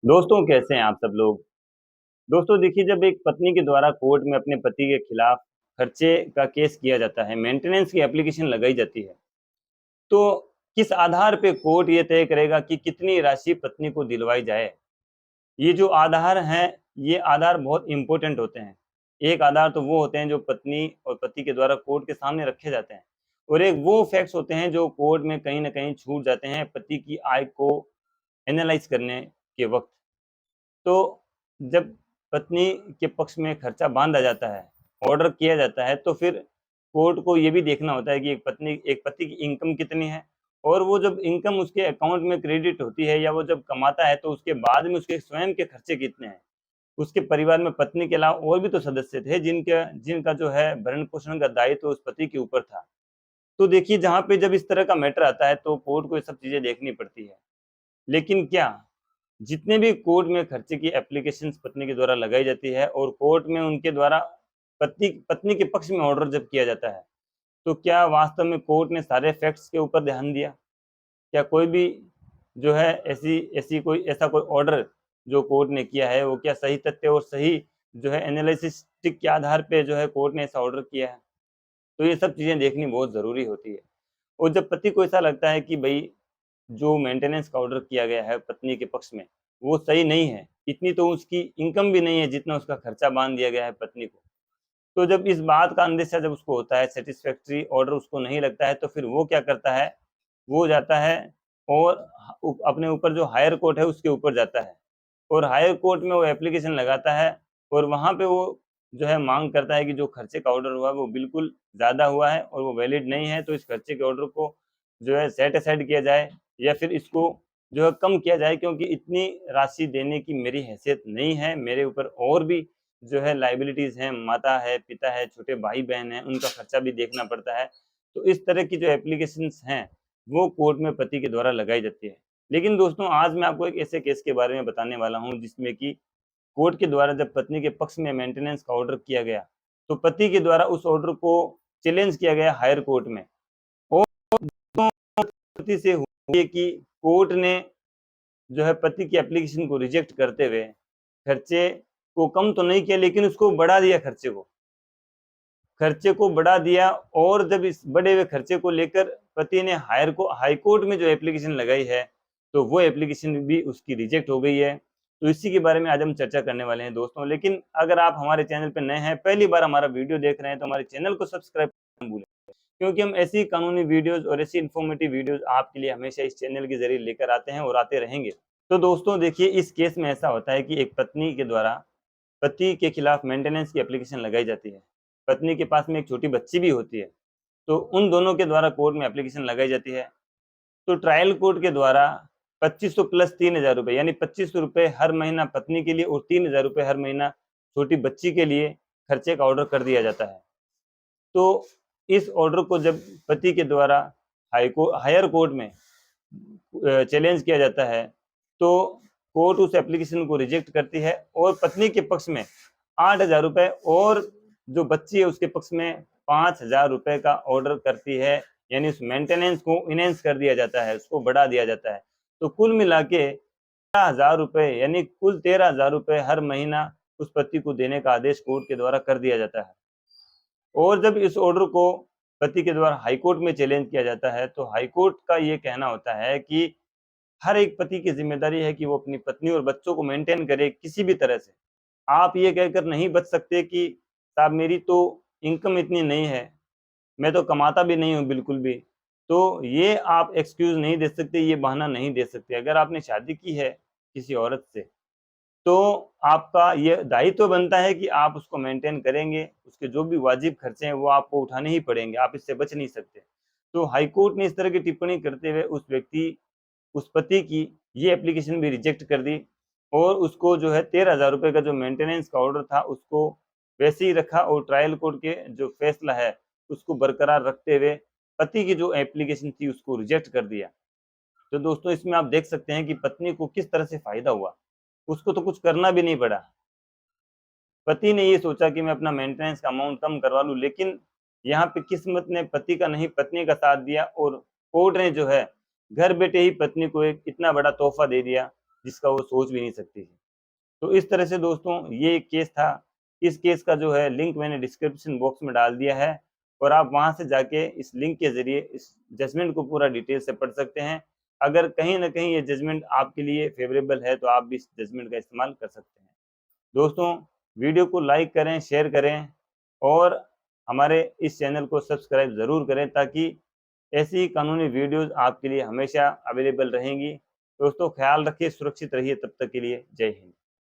दोस्तों कैसे हैं आप सब लोग। दोस्तों देखिए, जब एक पत्नी के द्वारा कोर्ट में अपने पति के खिलाफ खर्चे का केस किया जाता है, मेंटेनेंस की एप्लीकेशन लगाई जाती है, तो किस आधार पे कोर्ट ये तय करेगा कि कितनी राशि पत्नी को दिलवाई जाए। ये जो आधार हैं, ये आधार बहुत इंपॉर्टेंट होते हैं। एक आधार तो वो होते हैं जो पत्नी और पति के द्वारा कोर्ट के सामने रखे जाते हैं, और एक वो फैक्ट्स होते हैं जो कोर्ट में कहीं ना कहीं छूट जाते हैं पति की आय को एनालाइज करने के वक्त। तो जब पत्नी के पक्ष में खर्चा बाँधा जाता है, ऑर्डर किया जाता है, तो फिर कोर्ट को ये भी देखना होता है कि एक पति की इनकम कितनी है, और वो जब इनकम उसके अकाउंट में क्रेडिट होती है या वो जब कमाता है, तो उसके बाद में उसके स्वयं के खर्चे कितने हैं। उसके परिवार में पत्नी के अलावा और भी तो सदस्य थे जिनका जिनका जो है भरण-पोषण का दायित्व उस पति के ऊपर था। तो देखिए, जहाँ पे जब इस तरह का मैटर आता है, तो कोर्ट को ये सब चीज़ें देखनी पड़ती है। लेकिन क्या जितने भी कोर्ट में खर्चे की एप्लीकेशंस पत्नी के द्वारा लगाई जाती है और कोर्ट में उनके द्वारा पति पत्नी के पक्ष में ऑर्डर जब किया जाता है, तो क्या वास्तव में कोर्ट ने सारे फैक्ट्स के ऊपर ध्यान दिया? क्या कोई भी जो है ऐसा कोई ऑर्डर जो कोर्ट ने किया है, वो क्या सही तथ्य और सही जो है एनालिसिस्टिक के आधार पे जो है कोर्ट ने ऐसा ऑर्डर किया है? तो ये सब चीज़ें देखनी बहुत ज़रूरी होती है। और जब पति को ऐसा लगता है कि भई जो मेंटेनेंस का ऑर्डर किया गया है पत्नी के पक्ष में, वो सही नहीं है। इतनी तो उसकी इनकम भी नहीं है जितना उसका खर्चा बाँध दिया गया है पत्नी को। तो जब इस बात का अंदेशा जब उसको होता है, सैटिस्फैक्टरी ऑर्डर उसको नहीं लगता है, तो फिर वो क्या करता है, वो जाता है और अपने ऊपर जो हायर कोर्ट है उसके ऊपर जाता है, और हायर कोर्ट में वो एप्लीकेशन लगाता है, और वहाँ पे वो जो है माँग करता है कि जो खर्चे का ऑर्डर हुआ है वो बिल्कुल ज़्यादा हुआ है और वो वैलिड नहीं है, तो इस खर्चे के ऑर्डर को जो है सेट असाइड किया जाए, या फिर इसको जो है कम किया जाए, क्योंकि इतनी राशि देने की मेरी हैसियत नहीं है। मेरे ऊपर और भी जो है लायबिलिटीज़ हैं, माता है, पिता है, छोटे भाई-बहन हैं, उनका खर्चा भी देखना पड़ता है। तो इस तरह की जो एप्लीकेशंस हैं, वो कोर्ट में पति के द्वारा लगाई जाती है। लेकिन दोस्तों, आज मैं आपको एक ऐसे केस के बारे में बताने वाला हूँ जिसमें कि कोर्ट के द्वारा जब पत्नी के पक्ष में मेंटेनेंस का ऑर्डर किया गया, तो पति के द्वारा उस ऑर्डर को चैलेंज किया गया हायर कोर्ट में, और पति से हुई कि कोर्ट ने जो है पति की एप्लीकेशन को रिजेक्ट करते हुए खर्चे को कम तो नहीं किया, लेकिन उसको बढ़ा दिया, खर्चे को बढ़ा दिया। और जब इस बढ़े हुए खर्चे को लेकर पति ने हाई कोर्ट में जो एप्लीकेशन लगाई है, तो वो एप्लीकेशन भी उसकी रिजेक्ट हो गई है। तो इसी के बारे में आज हम चर्चा करने वाले हैं दोस्तों। लेकिन अगर आप हमारे चैनल पे नए हैं, पहली बार हमारा वीडियो देख रहे हैं, तो हमारे चैनल को सब्सक्राइब करना ना भूलें, क्योंकि हम ऐसी कानूनी वीडियोज़ और ऐसी इन्फॉर्मेटिव वीडियोज़ आपके लिए हमेशा इस चैनल के ज़रिए लेकर आते हैं और आते रहेंगे। तो दोस्तों देखिए, इस केस में ऐसा होता है कि एक पत्नी के द्वारा पति के खिलाफ मेंटेनेंस की एप्लीकेशन लगाई जाती है। पत्नी के पास में एक छोटी बच्ची भी होती है, तो उन दोनों के द्वारा कोर्ट में एप्लीकेशन लगाई जाती है। तो ट्रायल कोर्ट के द्वारा 2500 प्लस 3000 रुपए, यानी 2500 रुपए हर महीना पत्नी के लिए और 3000 रुपए हर महीना छोटी बच्ची के लिए खर्चे का ऑर्डर कर दिया जाता है। तो इस ऑर्डर को जब पति के द्वारा हायर कोर्ट में चैलेंज किया जाता है, तो कोर्ट उस एप्लीकेशन को रिजेक्ट करती है और पत्नी के पक्ष में 8000 रुपए और जो बच्ची है उसके पक्ष में 5000 रुपए का ऑर्डर करती है। यानी उस मेंटेनेंस को इनहेंस कर दिया जाता है, उसको बढ़ा दिया जाता है। तो कुल मिला के 13,000 रुपए, यानी कुल 13,000 रुपए हर महीना उस पति को देने का आदेश कोर्ट के द्वारा कर दिया जाता है। और जब इस ऑर्डर को पति के द्वारा हाई कोर्ट में चैलेंज किया जाता है, तो हाई कोर्ट का ये कहना होता है कि हर एक पति की ज़िम्मेदारी है कि वो अपनी पत्नी और बच्चों को मेंटेन करे किसी भी तरह से। आप ये कहकर नहीं बच सकते कि साहब मेरी तो इनकम इतनी नहीं है, मैं तो कमाता भी नहीं हूँ बिल्कुल भी। तो ये आप एक्सक्यूज़ नहीं दे सकते, ये बहाना नहीं दे सकते। अगर आपने शादी की है किसी औरत से, तो आपका ये दायित्व बनता है कि आप उसको मेंटेन करेंगे, उसके जो भी वाजिब खर्चे हैं वो आपको उठाने ही पड़ेंगे, आप इससे बच नहीं सकते। तो हाई कोर्ट ने इस तरह की टिप्पणी करते हुए उस पति की ये एप्लीकेशन भी रिजेक्ट कर दी, और उसको जो है 13,000 रुपए का जो मेंटेनेंस का ऑर्डर था उसको वैसे ही रखा, और ट्रायल कोर्ट के जो फैसला है उसको बरकरार रखते हुए पति की जो एप्लीकेशन थी उसको रिजेक्ट कर दिया। तो दोस्तों, इसमें आप देख सकते हैं कि पत्नी को किस तरह से फ़ायदा हुआ। उसको तो कुछ करना भी नहीं पड़ा। पति ने ये सोचा कि मैं अपना मेंटेनेंस का अमाउंट कम करवा लूँ, लेकिन यहाँ पे किस्मत ने पति का नहीं पत्नी का साथ दिया, और कोर्ट ने जो है घर बैठे ही पत्नी को एक इतना बड़ा तोहफ़ा दे दिया, जिसका वो सोच भी नहीं सकती थी। तो इस तरह से दोस्तों ये एक केस था। इस केस का जो है लिंक मैंने डिस्क्रिप्शन बॉक्स में डाल दिया है और आप वहां से जाके इस लिंक के ज़रिए इस जजमेंट को पूरा डिटेल से पढ़ सकते हैं। अगर कहीं न कहीं ये जजमेंट आपके लिए फ़ेवरेबल है तो आप भी इस जजमेंट का इस्तेमाल कर सकते हैं। दोस्तों वीडियो को लाइक करें, शेयर करें और हमारे इस चैनल को सब्सक्राइब ज़रूर करें ताकि ऐसी कानूनी वीडियोज़ आपके लिए हमेशा अवेलेबल रहेंगी। दोस्तों ख़्याल रखिए, सुरक्षित रहिए, तब तक के लिए जय हिंद।